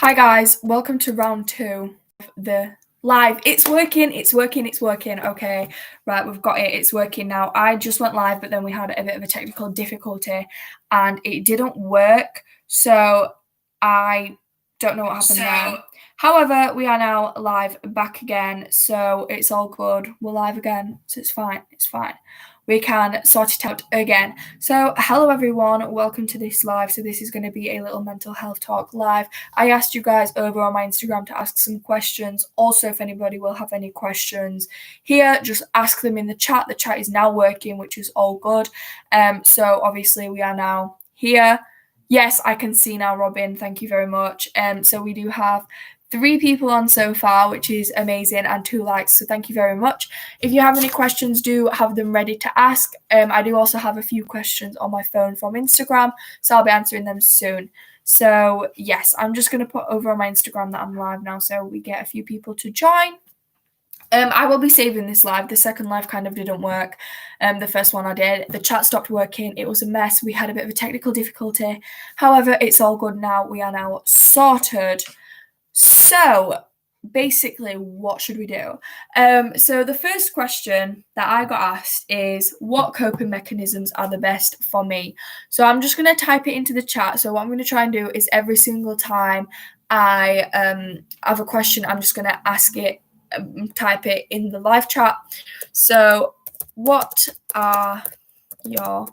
Hi guys, welcome to round 2 of the live. It's working. Okay, right, we've got it. It's working now. I just went live, but then we had a bit of a technical difficulty and it didn't work. So I don't know what happened there. However, we are now live back again, so it's all good. We're live again, so it's fine. We can sort it out again. So hello everyone, welcome to this live. So this is going to be a little mental health talk live. I asked you guys over on my Instagram to ask some questions. Also, if anybody will have any questions here, just ask them in the chat. The chat is now working, which is all good. So obviously we are now here. Yes, I can see now, Robin. Thank you very much. So we do have 3 people on so far, which is amazing, and 2 likes, so thank you very much. If you have any questions, do have them ready to ask. I do also have a few questions on my phone from Instagram, so I'll be answering them soon. So yes, I'm just going to put over on my Instagram that I'm live now, so we get a few people to join. I will be saving this live. The second live kind of didn't work. The first one I did, the chat stopped working. It was a mess. We had a bit of a technical difficulty. However, it's all good now. We are now sorted. So basically, what should we do? So the first question that I got asked is, what coping mechanisms are the best for me? So I'm just going to type it into the chat. So what I'm going to try and do is every single time I have a question, I'm just going to ask it, type it in the live chat. So what are your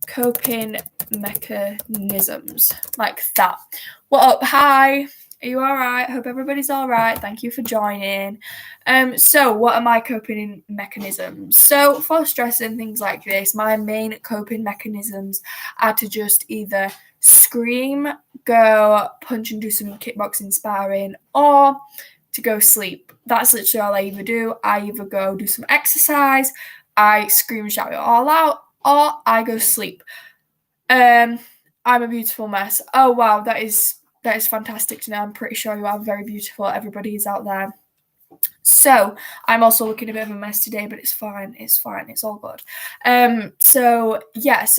coping mechanisms? Like that. What up? Hi. Are you all right? Hope everybody's all right. Thank you for joining. So what are my coping mechanisms? So for stress and things like this, my main coping mechanisms are to just either scream, go punch and do some kickboxing sparring, or to go sleep. That's literally all I either do. I either go do some exercise, I scream and shout it all out, or I go sleep. I'm a beautiful mess. Oh wow, that is fantastic to know. I'm pretty sure you are very beautiful. Everybody is out there. So I'm also looking a bit of a mess today, but it's fine. It's all good. So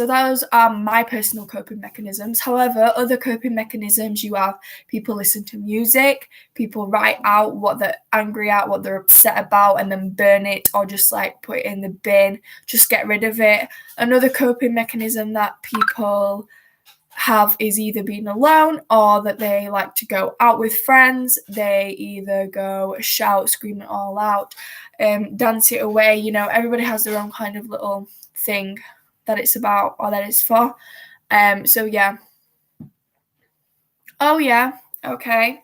those are my personal coping mechanisms. However, other coping mechanisms, you have people listen to music, people write out what they're angry at, what they're upset about, and then burn it, or just like put it in the bin, just get rid of it. Another coping mechanism that people have is either being alone, or that they like to go out with friends. They either go shout, scream it all out, dance it away. You know, everybody has their own kind of little thing that it's about or that it's for. So yeah. Oh yeah, okay.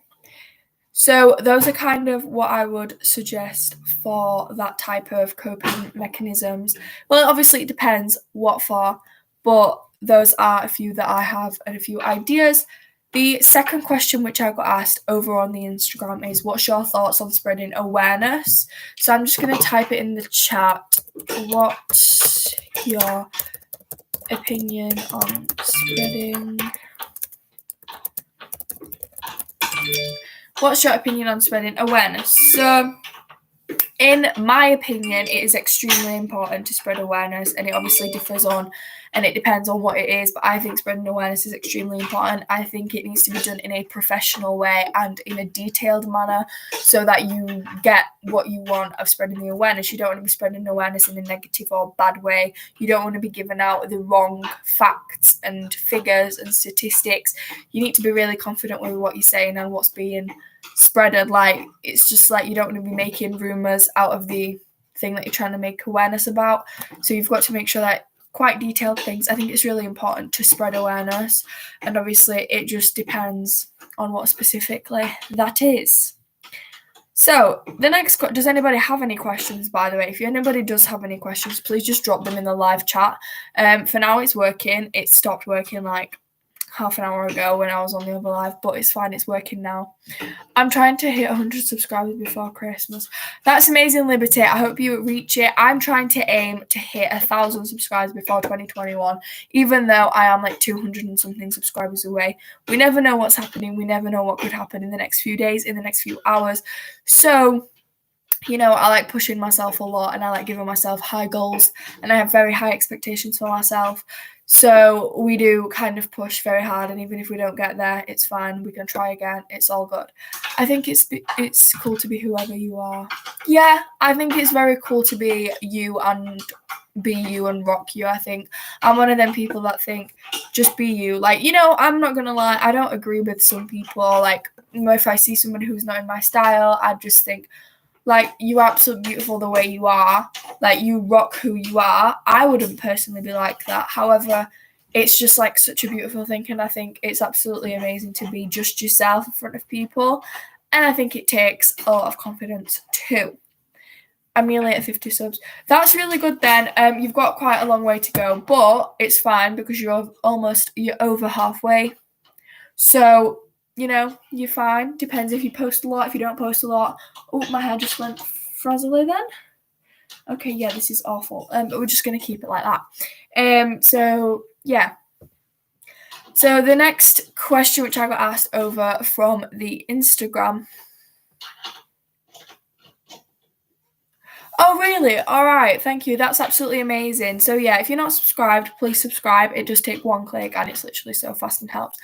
So those are kind of what I would suggest for that type of coping mechanisms. Well, obviously it depends what for, but those are a few that I have and a few ideas. The second question which I got asked over on the Instagram is, what's your thoughts on spreading awareness? So I'm just going to type it in the chat. What's your opinion on spreading... What's your opinion on spreading awareness? So, in my opinion, it is extremely important to spread awareness, and it obviously differs on, and it depends on what it is, but I think spreading awareness is extremely important. I think it needs to be done in a professional way and in a detailed manner so that you get what you want of spreading the awareness. You don't want to be spreading awareness in a negative or bad way. You don't want to be giving out the wrong facts and figures and statistics. You need to be really confident with what you're saying and what's being spreaded. Like, it's just like, you don't want to be making rumors out of the thing that you're trying to make awareness about. So you've got to make sure that quite detailed things. I think it's really important to spread awareness, and obviously it just depends on what specifically that is. So the next, does anybody have any questions, by the way? If anybody does have any questions, please just drop them in the live chat. For now it's working. It stopped working like half an hour ago when I was on the other live, but it's fine, it's working now. I'm trying to hit 100 subscribers before Christmas. That's amazing, Liberty. I hope you reach it. I'm trying to aim to hit 1,000 subscribers before 2021, even though I am like 200 and something subscribers away. We never know what's happening. We never know what could happen in the next few days, in the next few hours. So, you know, I like pushing myself a lot, and I like giving myself high goals, and I have very high expectations for myself. So we do kind of push very hard, and even if we don't get there, it's fine. We can try again. It's all good. I think it's cool to be whoever you are. Yeah, I think it's very cool to be you and be you and rock you. I think I'm one of them people that think just be you. Like, you know, I'm not gonna lie, I don't agree with some people. Like, if I see someone who's not in my style, I just think, like, you're absolutely beautiful the way you are. Like, you rock who you are. I wouldn't personally be like that. However, it's just like such a beautiful thing, and I think it's absolutely amazing to be just yourself in front of people. And I think it takes a lot of confidence too. I'm nearly at 50 subs. That's really good then. You've got quite a long way to go, but it's fine because you're over halfway. So, you know, you're fine. Depends if you post a lot, if you don't post a lot. Oh, my hair just went frazzly then. Okay, yeah, this is awful. But we're just going to keep it like that. So, yeah. So the next question, which I got asked over from the Instagram. Oh, really? All right. Thank you. That's absolutely amazing. So, yeah, if you're not subscribed, please subscribe. It does take one click and it's literally so fast and helps.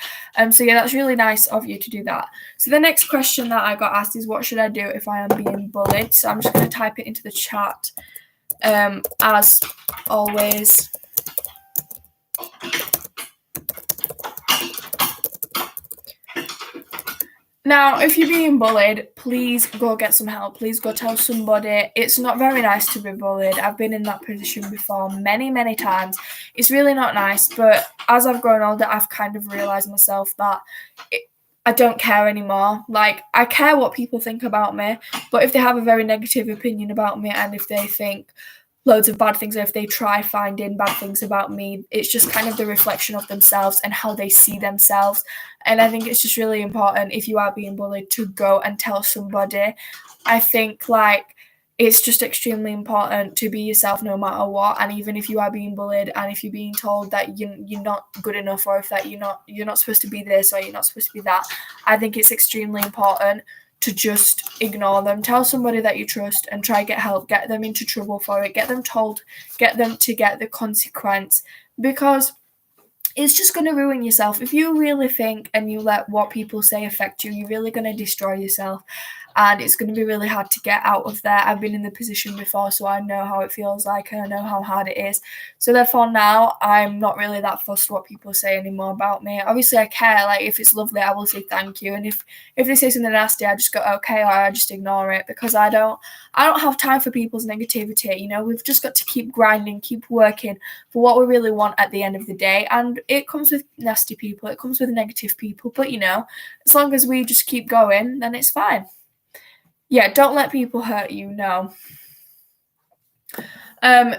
So, yeah, that's really nice of you to do that. So, the next question that I got asked is, what should I do if I am being bullied? So, I'm just going to type it into the chat as always. Now, if you're being bullied, please go get some help. Please go tell somebody. It's not very nice to be bullied. I've been in that position before many, many times. It's really not nice, but as I've grown older, I've kind of realised myself that I don't care anymore. Like, I care what people think about me, but if they have a very negative opinion about me and if they think loads of bad things, or if they try finding bad things about me, it's just kind of the reflection of themselves and how they see themselves. And I think it's just really important, if you are being bullied, to go and tell somebody. I think, like, it's just extremely important to be yourself no matter what. And even if you are being bullied and if you're being told that you're not good enough, or if that you're not supposed to be this or you're not supposed to be that, I think it's extremely important to just ignore them. Tell somebody that you trust and try get help. Get them into trouble for it. Get them told. Get them to get the consequence, because it's just going to ruin yourself. If you really think and you let what people say affect you, you're really going to destroy yourself. And it's going to be really hard to get out of there. I've been in the position before, so I know how it feels like, and I know how hard it is. So therefore now I'm not really that fussed what people say anymore about me. Obviously I care. Like, if it's lovely, I will say thank you. And if they say something nasty, I just go okay, or I just ignore it, because I don't have time for people's negativity. You know, we've just got to keep grinding, keep working for what we really want at the end of the day. And it comes with nasty people, it comes with negative people, but you know, as long as we just keep going, then it's fine. Yeah, don't let people hurt you, no.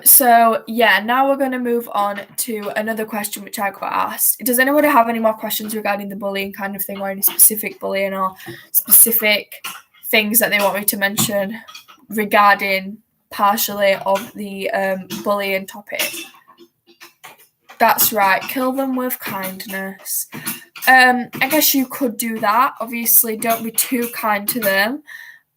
So yeah, now we're going to move on to another question which I got asked. Does anybody have any more questions regarding the bullying kind of thing, or any specific bullying or specific things that they want me to mention regarding partially of the bullying topic? That's right, kill them with kindness. I guess you could do that. Obviously, don't be too kind to them.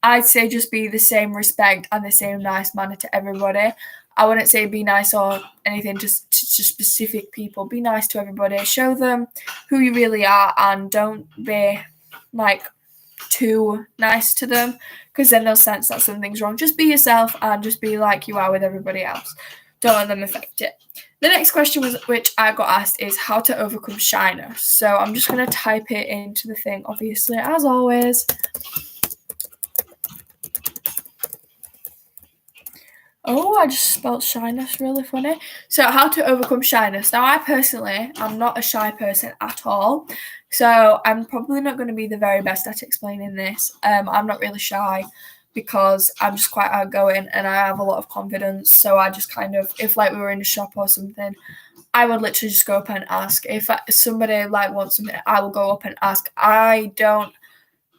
I'd say just be the same respect and the same nice manner to everybody. I wouldn't say be nice or anything just to specific people. Be nice to everybody. Show them who you really are, and don't be like too nice to them, because then they'll sense that something's wrong. Just be yourself and just be like you are with everybody else. Don't let them affect it. The next question which I got asked is how to overcome shyness. So I'm just going to type it into the thing, obviously, as always. Oh, I just spelled shyness really funny. So how to overcome shyness. Now, I personally am not a shy person at all. So I'm probably not going to be the very best at explaining this. I'm not really shy because I'm just quite outgoing and I have a lot of confidence. So I just kind of, if like we were in a shop or something, I would literally just go up and ask. If somebody like wants something, I will go up and ask. I don't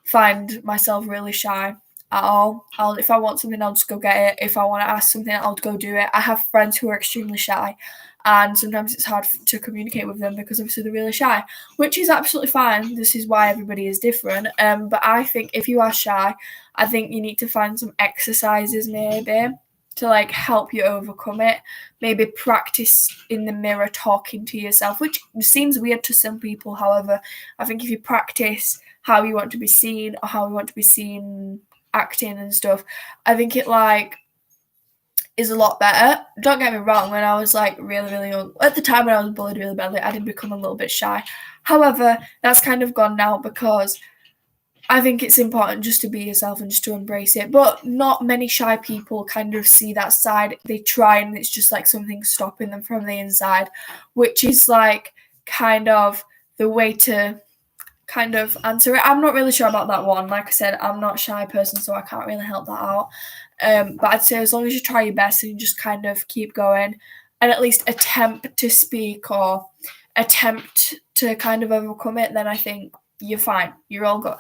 find myself really shy at all. If I want something, I'll just go get it. If I want to ask something, I'll go do it. I have friends who are extremely shy, and sometimes it's hard to communicate with them because obviously they're really shy, which is absolutely fine. This is why everybody is different. But I think if you are shy, I think you need to find some exercises maybe to like help you overcome it. Maybe practice in the mirror talking to yourself, which seems weird to some people. However, I think if you practice how you want to be seen or how you want to be seen acting and stuff, I think it like is a lot better. Don't get me wrong, when I was like really, really young, at the time when I was bullied really badly, I did become a little bit shy. However, that's kind of gone now because I think it's important just to be yourself and just to embrace it. But not many shy people kind of see that side. They try and it's just like something stopping them from the inside, which is like kind of the way to kind of answer it. I'm not really sure about that one. Like I said, I'm not a shy person, so I can't really help that out. But I'd say as long as you try your best and you just kind of keep going and at least attempt to speak or attempt to kind of overcome it, then I think you're fine. You're all good.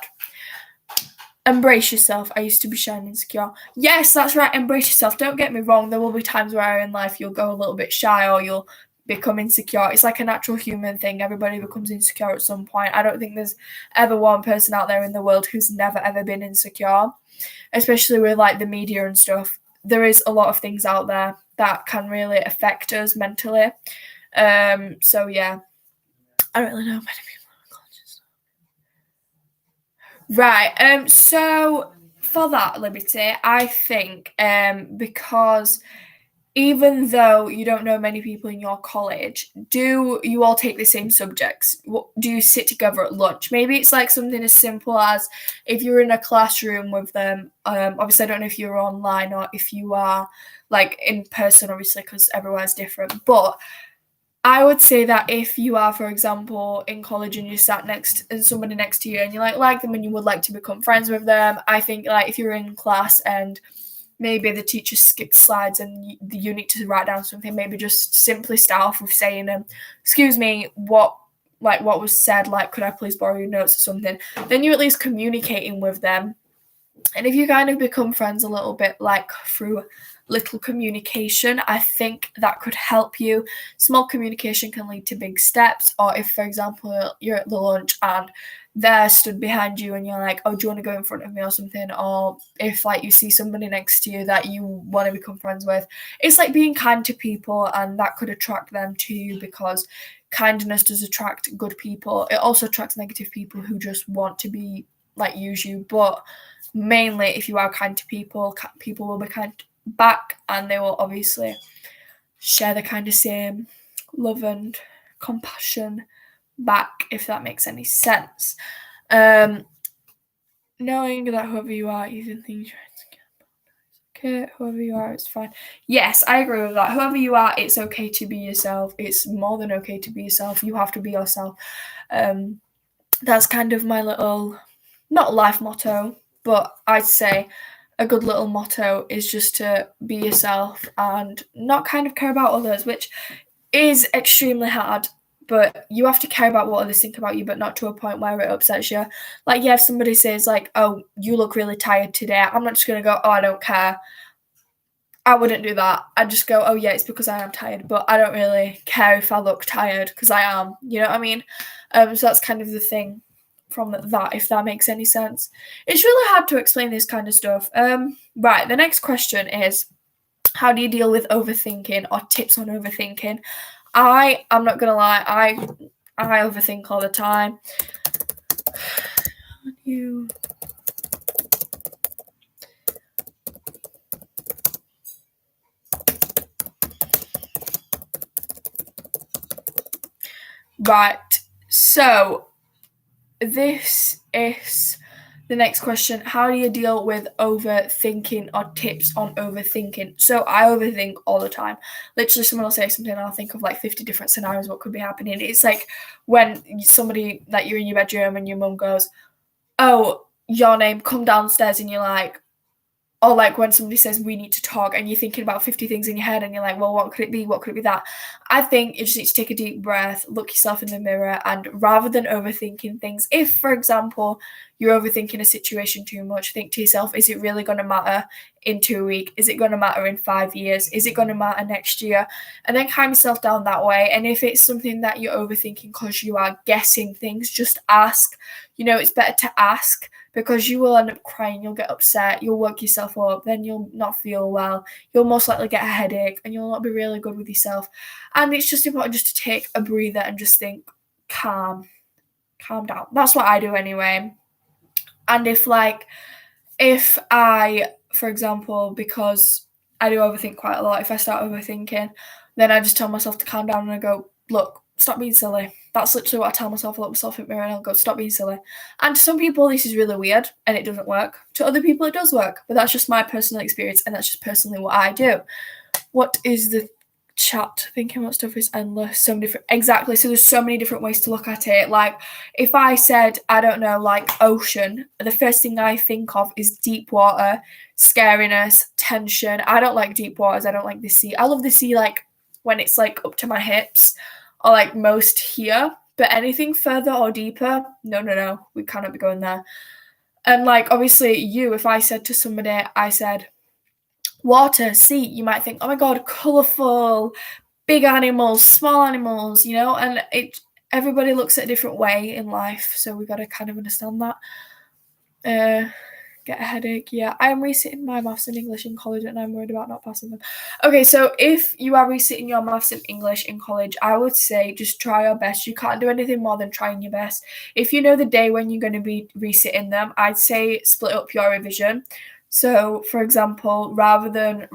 Embrace yourself. I used to be shy and insecure. Yes, that's right. Embrace yourself. Don't get me wrong. There will be times where in life you'll go a little bit shy or you'll become insecure. It's like a natural human thing. Everybody becomes insecure at some point. I don't think there's ever one person out there in the world who's never ever been insecure, especially with like the media and stuff. There is a lot of things out there that can really affect us mentally. So yeah, I don't really know many people. Right. So for that, Liberty, I think because even though you don't know many people in your college, do you all take the same subjects? Do you sit together at lunch? Maybe it's like something as simple as if you're in a classroom with them. Obviously, I don't know if you're online or if you are like in person, obviously, because everywhere's different. But I would say that if you are, for example, in college and you sat next and somebody next to you and you like them and you would like to become friends with them, I think like if you're in class and maybe the teacher skipped slides and you need to write down something, maybe just simply start off with saying, excuse me, what was said, like, could I please borrow your notes or something? Then you're at least communicating with them. And if you kind of become friends a little bit, like through little communication, I think that could help you. Small communication can lead to big steps. Or if, for example, you're at the lunch and they're stood behind you and you're like, oh, do you want to go in front of me or something? Or if like you see somebody next to you that you want to become friends with, it's like being kind to people, and that could attract them to you because kindness does attract good people. It also attracts negative people who just want to be like use you. But mainly if you are kind to people, people will be kind back, and they will obviously share the kind of same love and compassion back, if that makes any sense. Knowing that whoever you are, even things you're okay, whoever you are, it's fine. Yes, I agree with that. Whoever you are, it's okay to be yourself. It's more than okay to be yourself. You have to be yourself. That's kind of my little, not life motto, but I'd say a good little motto is just to be yourself and not kind of care about others, which is extremely hard, but you have to care about what others think about you, but not to a point where it upsets you. Like, yeah, if somebody says like, oh, you look really tired today, I'm not just going to go, oh, I don't care. I wouldn't do that. I'd just go, oh yeah, it's because I am tired, but I don't really care if I look tired because I am, you know what I mean? So that's kind of the thing from that, if that makes any sense. It's really hard to explain this kind of stuff. Right, the next question is, how do you deal with overthinking, or tips on overthinking? I'm not gonna lie, I overthink all the time. Right, so this is the next question. How do you deal with overthinking, or tips on overthinking? So I overthink all the time. Literally, someone will say something and I'll think of like 50 different scenarios what could be happening. It's like when somebody, like you're in your bedroom and your mum goes, oh, your name, come downstairs, and you're like, or like when somebody says we need to talk and you're thinking about 50 things in your head and you're like, well, what could it be? What could it be that? I think you just need to take a deep breath, look yourself in the mirror, and rather than overthinking things, if, for example, you're overthinking a situation too much, think to yourself, is it really going to matter in 2 weeks? Is it going to matter in 5 years? Is it going to matter next year? And then calm yourself down that way. And if it's something that you're overthinking because you are guessing things, just ask. It's better to ask, because you will end up crying, you'll get upset, you'll work yourself up, then you'll not feel well, you'll most likely get a headache, and you'll not be really good with yourself. And it's just important just to take a breather and just think, calm down. That's what I do anyway. And if I, for example, because I do overthink quite a lot, if I start overthinking, then I just tell myself to calm down and I go, look, stop being silly. That's literally what I tell myself. I look myself in the mirror and I'll go, stop being silly. And to some people, this is really weird and it doesn't work. To other people, it does work. But that's just my personal experience and that's just personally what I do. What is the chat thinking about stuff is endless? Exactly. So there's so many different ways to look at it. Like, if I said, I don't know, like ocean, the first thing I think of is deep water, scariness, tension. I don't like deep waters. I don't like the sea. I love the sea, like when it's like up to my hips, or like most here, but anything further or deeper, no, we cannot be going there. And like, obviously if I said to somebody, I said water, sea, you might think, oh my god, colourful, big animals, small animals, and everybody looks at a different way in life, so we've got to kind of understand that. Get a headache. Yeah, I'm resitting my maths and English in college and I'm worried about not passing them. Okay, so if you are resitting your maths and English in college, I would say just try your best. You can't do anything more than trying your best. If you know the day when you're going to be resitting them, I'd say split up your revision. So, for example, rather than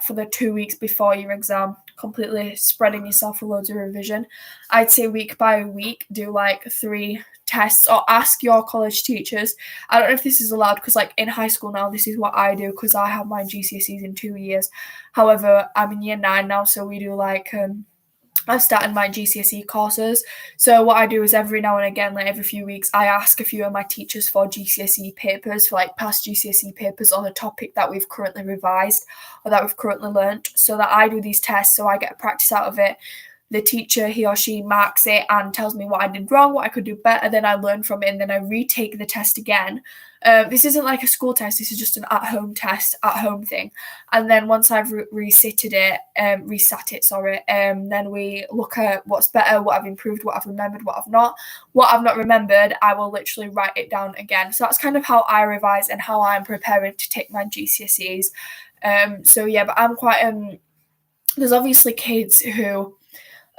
for the 2 weeks before your exam, completely spreading yourself with loads of revision, I'd say week by week, do like 3 tests, or ask your college teachers. I don't know if this is allowed, because like in high school now, this is what I do, because I have my GCSEs in 2 years. However, I'm in year 9 now, so we do like I've started my GCSE courses. So what I do is every now and again, like every few weeks, I ask a few of my teachers for GCSE papers, for like past GCSE papers on a topic that we've currently revised or that we've currently learnt, so that I do these tests so I get a practice out of it. The teacher, he or she, marks it and tells me what I did wrong, what I could do better, then I learn from it, and then I retake the test again. This isn't like a school test, this is just an at-home test, at-home thing. And then once I've resat it, then we look at what's better, what I've improved, what I've remembered, what I've not. What I've not remembered, I will literally write it down again. So that's kind of how I revise and how I'm preparing to take my GCSEs. But I'm quite... there's obviously kids who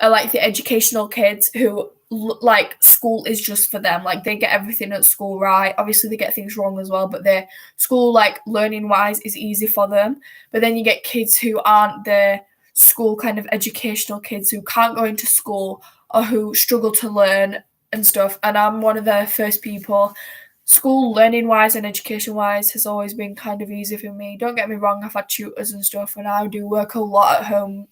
are like the educational kids who like school is just for them. Like, they get everything at school right. Obviously they get things wrong as well, but their school, like learning wise, is easy for them. But then you get kids who aren't the school kind of educational kids, who can't go into school or who struggle to learn and stuff. And I'm one of the first people. School, learning wise and education wise, has always been kind of easy for me. Don't get me wrong, I've had tutors and stuff, and I do work a lot at home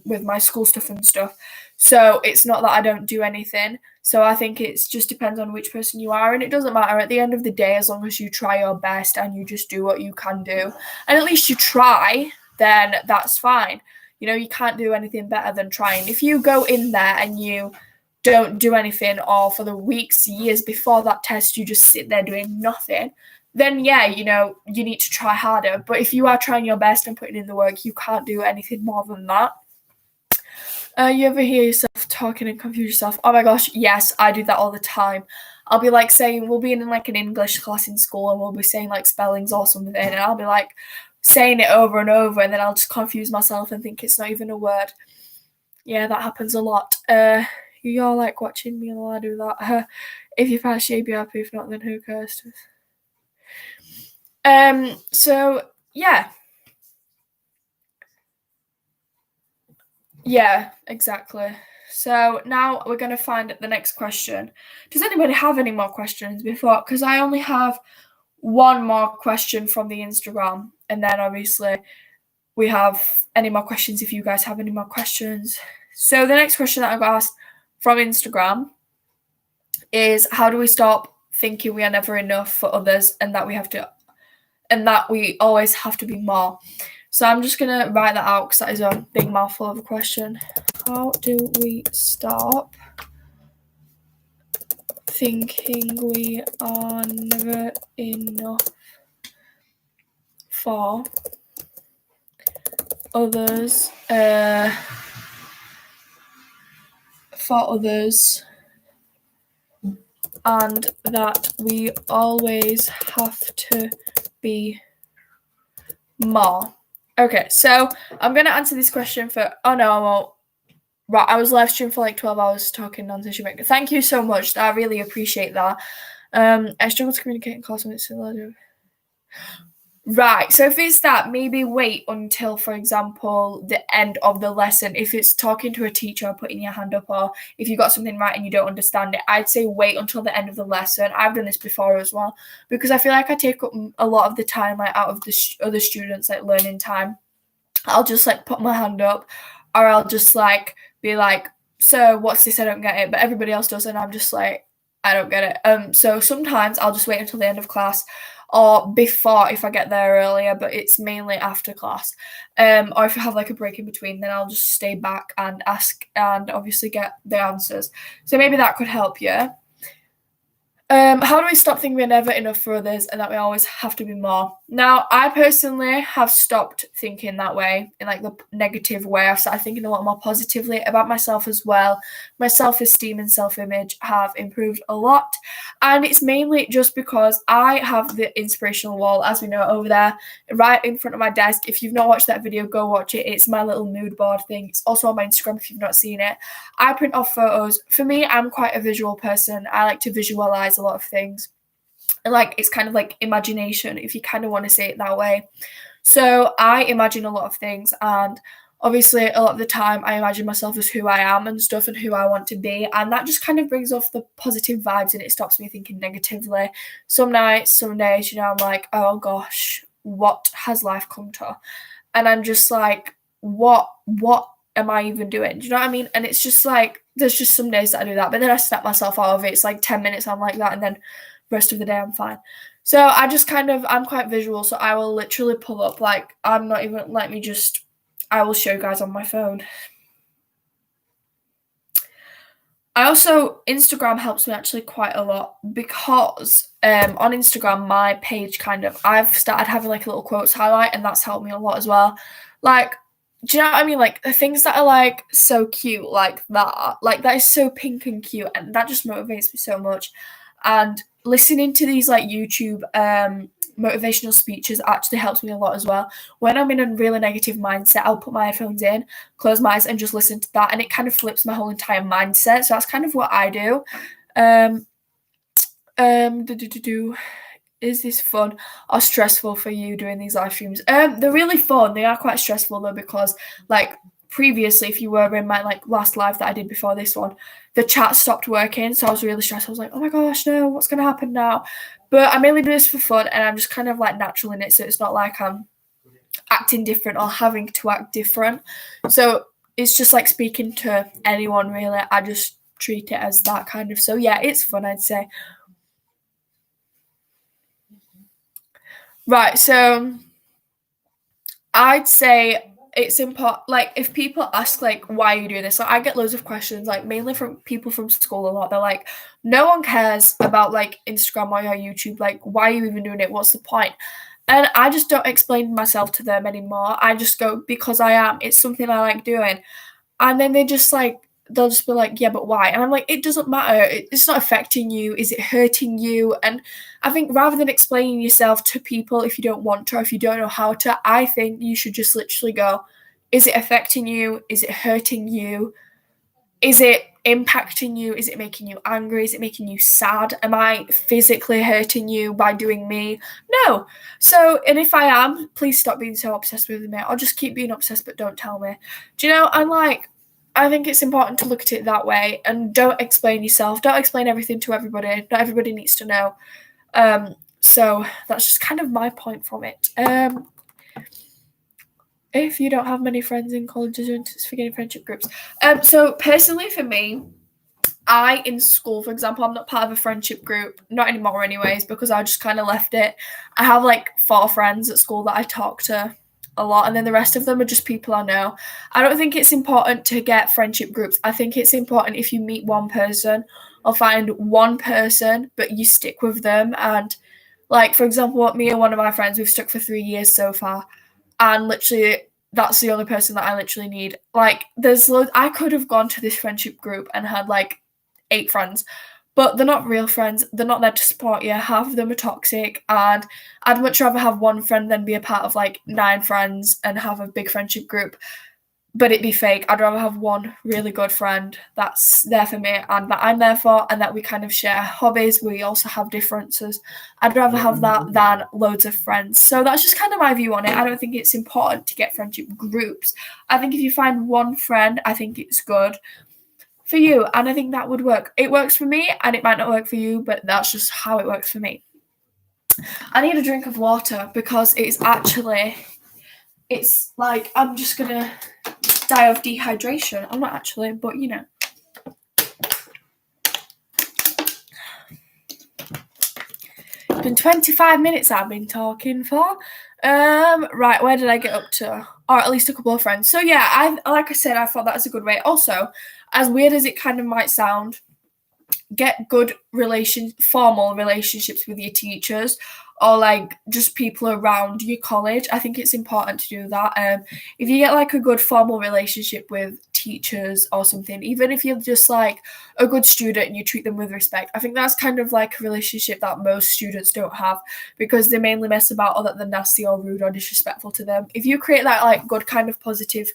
with my school stuff and stuff. So it's not that I don't do anything. So I think it just depends on which person you are, and it doesn't matter at the end of the day, as long as you try your best and you just do what you can do. And at least you try, then that's fine. You can't do anything better than trying. If you go in there and you don't do anything, or for the weeks, years before that test, you just sit there doing nothing, then yeah, you need to try harder. But if you are trying your best and putting in the work, you can't do anything more than that. You ever hear yourself talking and confuse yourself? Oh my gosh, yes, I do that all the time. I'll be like saying, we'll be in like an English class in school and we'll be saying like spellings or something, and I'll be like saying it over and over, and then I'll just confuse myself and think it's not even a word. Yeah, that happens a lot. You're like watching me while I do that. If you pass, you'd be happy. If not, then who cares? So yeah. Yeah, exactly. So now we're going to find the next question. Does anybody have any more questions before? Because I only have one more question from the Instagram, and then obviously we have any more questions if you guys have any more questions. So the next question that I got asked from Instagram is, how do we stop thinking we are never enough for others and that we always have to be more? So I'm just going to write that out because that is a big mouthful of a question. How do we stop thinking we are never enough for others, and that we always have to be more. Okay, so I'm going to answer this question for, oh no, I won't. Right, I was live streaming for like 12 hours talking nonsense. Thank you so much. I really appreciate that. I struggle to communicate in class when it's similar. Right, so if it's that, maybe wait until, for example, the end of the lesson. If it's talking to a teacher or putting your hand up, or if you got something right and you don't understand it, I'd say wait until the end of the lesson. I've done this before as well, because I feel like I take up a lot of the time, like out of the other students, like learning time. I'll just like put my hand up, or I'll just like be like, so what's this? I don't get it. But everybody else does, and I'm just like, I don't get it. So sometimes I'll just wait until the end of class, or before if I get there earlier, but it's mainly after class. Or if I have like a break in between, then I'll just stay back and ask and obviously get the answers. So maybe that could help you. How do we stop thinking we're never enough for others and that we always have to be more? Now, I personally have stopped thinking that way, in like the negative way. I've started thinking a lot more positively about myself as well. My self-esteem and self-image have improved a lot. And it's mainly just because I have the inspirational wall, as we know, over there, right in front of my desk. If you've not watched that video, go watch it. It's my little mood board thing. It's also on my Instagram if you've not seen it. I print off photos. For me, I'm quite a visual person. I like to visualize a lot of things. And like, it's kind of like imagination, if you kind of want to say it that way. So I imagine a lot of things, and obviously a lot of the time I imagine myself as who I am and stuff and who I want to be, and that just kind of brings off the positive vibes and it stops me thinking negatively. Some nights, some days, you know, I'm like, oh gosh, what has life come to? And I'm just like, what am I even doing? Do you know what I mean? And it's just like, there's just some days that I do that, but then I snap myself out of it. It's like 10 minutes I'm like that, and then rest of the day I'm fine. So I just I'm quite visual, so I will literally pull up, like, I'm not even, I will show you guys on my phone. I also, Instagram helps me actually quite a lot, because on Instagram, my page I've started having like a little quotes highlight, and that's helped me a lot as well. Like, do you know what I mean? Like, the things that are like so cute, like that is so pink and cute, and that just motivates me so much. And listening to these like YouTube motivational speeches actually helps me a lot as well. When I'm in a really negative mindset, I'll put my headphones in, close my eyes, and just listen to that, and it kind of flips my whole entire mindset. So that's kind of what I do. Is this fun or stressful for you doing these live streams? They're really fun. They are quite stressful though, because like previously, if you were in my like last live that I did before this one, the chat stopped working, so I was really stressed. I was like, oh my gosh, no, what's gonna happen now? But I mainly do this for fun, and I'm just kind of like natural in it, so it's not like I'm acting different or having to act different. So it's just like speaking to anyone really. I just treat it as that kind of. So yeah, it's fun, I'd say. Right, so I'd say it's important, like, if people ask, like, why are you doing this? So I get loads of questions, like, mainly from people from school a lot. They're like, no one cares about, like, Instagram or your YouTube. Like, why are you even doing it? What's the point? And I just don't explain myself to them anymore. I just go, because I am. It's something I like doing. And then they'll just be like, yeah, but why? And I'm like, it doesn't matter. It's not affecting you. Is it hurting you? And I think rather than explaining yourself to people if you don't want to, or if you don't know how to, I think you should just literally go, is it affecting you? Is it hurting you? Is it impacting you? Is it making you angry? Is it making you sad? Am I physically hurting you by doing me? No. So, and if I am, please stop being so obsessed with me. I'll just keep being obsessed, but don't tell me. Do you know, I think it's important to look at it that way, and don't explain yourself. Don't explain everything to everybody. Not everybody needs to know. So that's just kind of my point from it. If you don't have many friends in colleges, it's for getting friendship groups. So personally for me, in school, for example, I'm not part of a friendship group, not anymore anyways, because I just kind of left it. I have like 4 friends at school that I talk to a lot, and then the rest of them are just people I know. I don't think it's important to get friendship groups. I think it's important if you meet one person or find one person, but you stick with them and Like, for example, me and one of my friends, we've stuck for 3 years so far, and literally that's the only person that I literally need. Like, there's loads. I could have gone to this friendship group and had like 8 friends, but they're not real friends. They're not there to support you. Half of them are toxic, and I'd much rather have one friend than be a part of like 9 friends and have a big friendship group, but it be fake. I'd rather have one really good friend that's there for me and that I'm there for, and that we kind of share hobbies. We also have differences. I'd rather have that than loads of friends. So that's just kind of my view on it. I don't think it's important to get friendship groups. I think if you find one friend, I think it's good for you, and I think that would work. It works for me, and it might not work for you, but that's just how it works for me. I need a drink of water because it's like I'm just gonna die of dehydration. I'm not actually, but you know. It's been 25 minutes I've been talking for. Right, where did I get up to? Or at least a couple of friends. So yeah, like I said, I thought that's a good way. Also, as weird as it kind of might sound, get good formal relationships with your teachers, or like just people around your college. I think it's important to do that. If you get like a good formal relationship with teachers or something, even if you're just like a good student and you treat them with respect, I think that's kind of like a relationship that most students don't have, because they mainly mess about, or that they're nasty or rude or disrespectful to them. If you create that like good kind of positive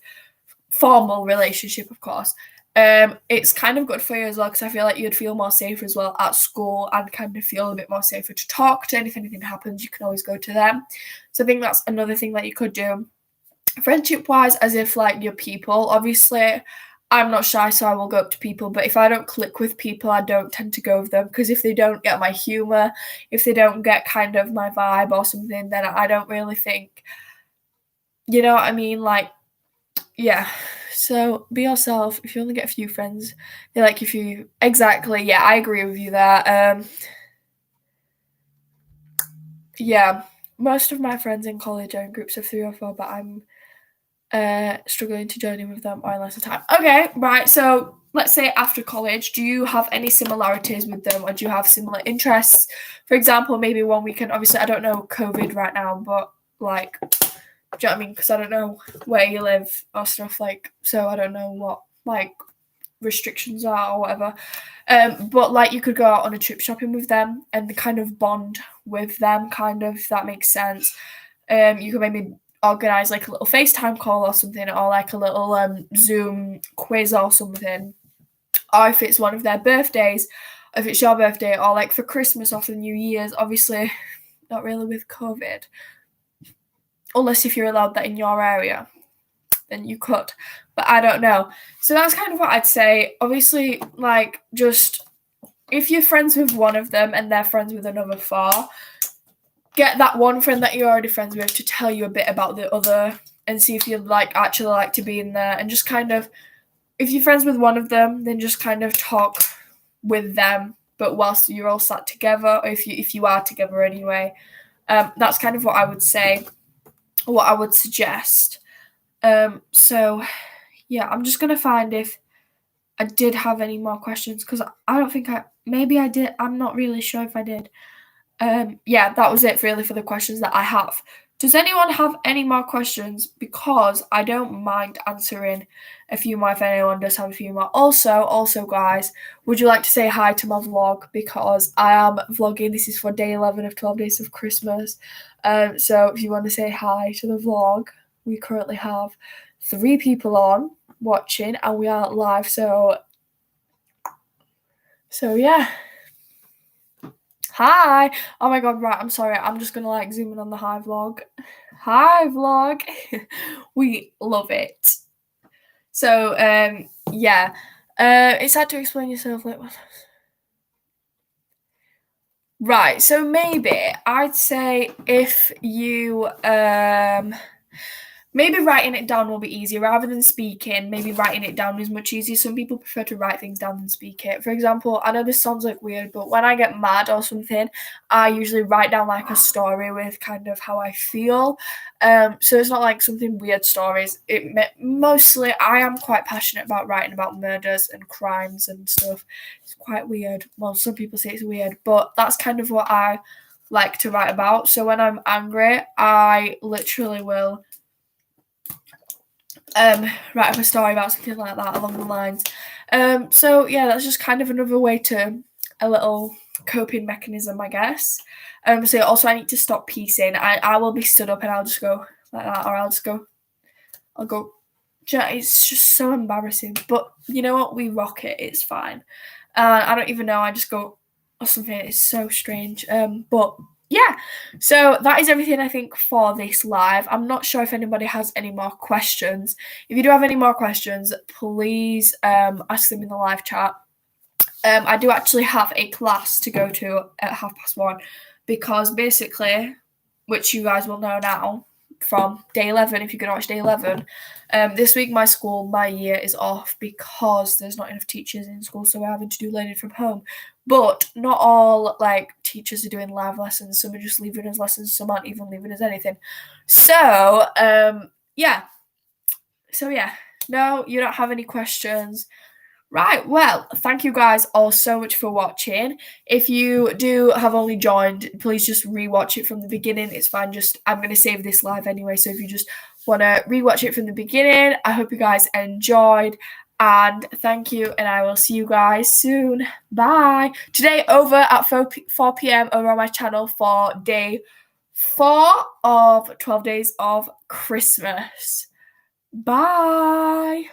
formal relationship, of course, it's kind of good for you as well, because I feel like you'd feel more safe as well at school, and kind of feel a bit more safer to talk to, and if anything happens you can always go to them. So I think that's another thing that you could do friendship wise, as if like your people. Obviously I'm not shy, so I will go up to people, but if I don't click with people, I don't tend to go with them, because if they don't get my humor, if they don't get kind of my vibe or something, then I don't really think, you know what I mean, like, yeah. So be yourself. If you only get a few friends, they like if you exactly. Yeah, I agree with you there. Yeah, most of my friends in college are in groups of 3 or 4, but I'm struggling to join in with them or in less time. Okay, right. So let's say after college, do you have any similarities with them, or do you have similar interests? For example, maybe one weekend. Obviously, I don't know COVID right now, but like, do you know what I mean? Because I don't know where you live or stuff, like, so I don't know what like restrictions are or whatever. But like you could go out on a trip shopping with them and kind of bond with them, kind of, if that makes sense. You could maybe organize like a little FaceTime call or something, or like a little Zoom quiz or something. Or if it's one of their birthdays, if it's your birthday, or like for Christmas or for New Year's, obviously not really with COVID, unless if you're allowed that in your area, then you could, but I don't know. So that's kind of what I'd say. Obviously, like, just if you're friends with one of them and they're friends with another 4, get that one friend that you're already friends with to tell you a bit about the other, and see if you'd like actually like to be in there, and just kind of, if you're friends with one of them, then just kind of talk with them, but whilst you're all sat together, or if you are together anyway. That's kind of what I would say, what I would suggest. So yeah, I'm just gonna find if I did have any more questions, because I don't think maybe I did. I'm not really sure if I did. Yeah, that was it really for the questions that I have. Does anyone have any more questions? Because I don't mind answering a few more if anyone does have a few more. Also, guys, would you like to say hi to my vlog? Because I am vlogging. This is for day 11 of 12 days of Christmas. So if you want to say hi to the vlog, we currently have 3 people on watching, and we are live. So yeah. Hi. Oh my god, right, I'm sorry. I'm just gonna like zoom in on the hi vlog. Hi vlog. We love it. So yeah. It's hard to explain yourself like what. Right, so maybe I'd say if you maybe writing it down will be easier rather than speaking. Maybe writing it down is much easier. Some people prefer to write things down than speak it. For example, I know this sounds like weird, but when I get mad or something, I usually write down like a story with kind of how I feel. So it's not like something weird stories. Mostly I am quite passionate about writing about murders and crimes and stuff. It's quite weird. Well, some people say it's weird, but that's kind of what I like to write about. So when I'm angry, I literally will write up a story about something like that along the lines. So yeah, that's just kind of another way to a little coping mechanism, I guess. So also I need to stop piecing. I will be stood up and I'll just go like that, or I'll go. It's just so embarrassing. But you know what? We rock it. It's fine. I don't even know. I just go or something. It's so strange. But yeah. So that is everything I think for this live. I'm not sure if anybody has any more questions. If you do have any more questions, please ask them in the live chat. I do actually have a class to go to at 1:30 because basically, which you guys will know now from day 11, if you can watch day 11, this week my year is off because there's not enough teachers in school, so we're having to do learning from home. But not all like teachers are doing live lessons. Some are just leaving us lessons, some aren't even leaving us anything. So yeah. No, you don't have any questions. Right, well, thank you guys all so much for watching. If you do have only joined, please just rewatch it from the beginning. It's fine, I'm going to save this live anyway, so if you just want to rewatch it from the beginning, I hope you guys enjoyed, and thank you, and I will see you guys soon. Bye! Today over at 4 p.m. over on my channel for day 4 of 12 days of Christmas. Bye!